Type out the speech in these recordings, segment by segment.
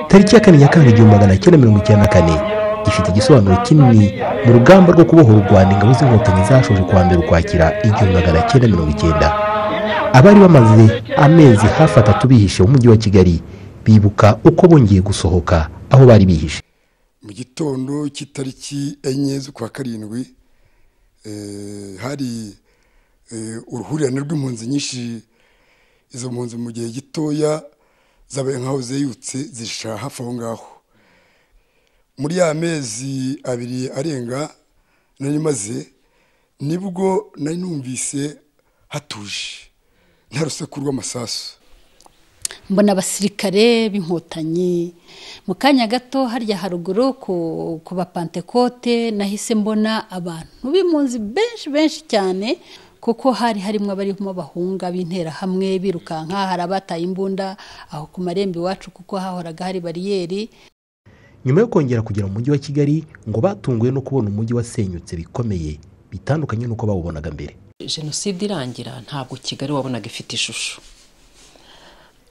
Tariki ya 4 Nyakanga 1994 ifite igisobanuro kinini mu rugamba rwo kubohora u Rwanda. Ingabo z'inkotanyi zashoje kuwa mbere Ukwakira 1990. Abari bamaze amezi hafi 3 bihishe mu mujyi wa Kigali bibuka uko bongeye gusohoka aho bari bihishe. Mu gitondo cy'itariki 4 z'ukwa karindwi hari uruhurirane rw'impunzi nyinshi. Izo mpunzi mu gihe gitoya zabaye nkaho zeyutse zisha hafi aho ngaho. Muri ya mezi 2 arenga nari maze nibwo nari numvise hatuje nta rusaku rw'amasasu. Mbona abasirikare b'inkotanyi mu kanya gato harya haruguru ku bapantekote. Nahise mbona abantu b'impunzi benshi cyane, kuko harimo abarimo bahunga b'intera hamwe birukanka. Hari abataye imbunda aho ku marembo iwacu kuko hahoraga hari bariyeri. Nyuma yo kongera kugera mu mujyi wa Kigali ngo batunguwe no kubona umujyi wasenyutse bikomeye bitandukanye nuko bawubonaga mbere. Jenoside irangira ntabwo Kigali wabonaga ifite ishusho,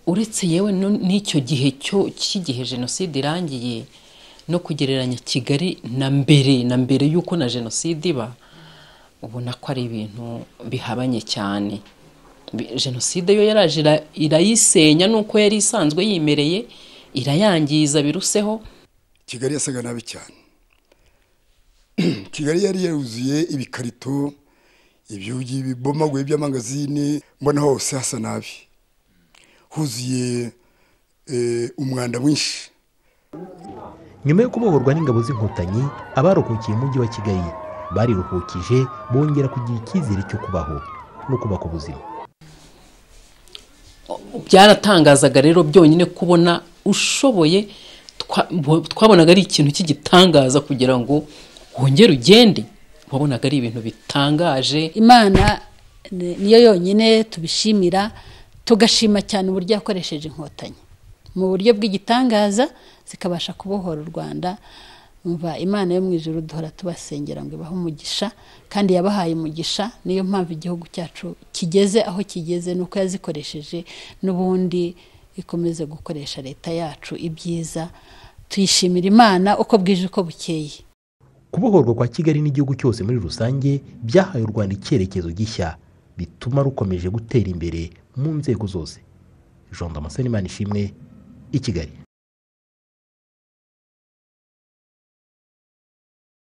uretse yewe n'icyo gihe cy'igihe Jenoside irangiye no kugereranya Kigali na mbere yuko na Jenoside iba, ubona ko ari ibintu bihabanye cyane. Jenoside yo yaraje irayisenya nuko yari isanzwe yimereye, irayangiza biruseho. Kigali yasaga nabi cyane. Kigali yari yaruzuye ibikarito, ibyugi bibomaguye by'amangazini, mbona hose hasa nabi, huzuye umwanda mwinshi. Nyuma yo kubohorwa n'ingabo z'inkotanyi, abarokokiye mu mujyi wa Kigali bariruhukije, bongera kugira icyizere cyo kubaho no kubaka ubuzima. Byaratangazaga rero byonyine kubona ushoboye. Twabonaga ari ikintu cy'igitangaza kugira ngo wongere ugende. Wabonaga ari ibintu bitangaje. Imana niyo yonyine tubishimira, tugashima cyane uburyo yakoresheje inkotanyi mu buryo bw'igitangaza zikabasha kubohora u Rwanda. Umva, Imana yo mu ijuru duhora tubasengera ngo ibahe umugisha, kandi yabahaye umugisha. Niyo mpamvu igihugu cyacu kigeze aho kigeze, nuko yazikoresheje n'ubundi ikomeze gukoresha leta yacu ibyiza. Tuyishimira Imana uko bwije uko bukeye. Kubohorwa kwa Kigali n'igihugu cyose muri rusange byahaye u Rwanda icyerekezo gishya bituma rukomeje gutera imbere mu nzego zose. Jean Damascene Imana ishimwe, i Kigali.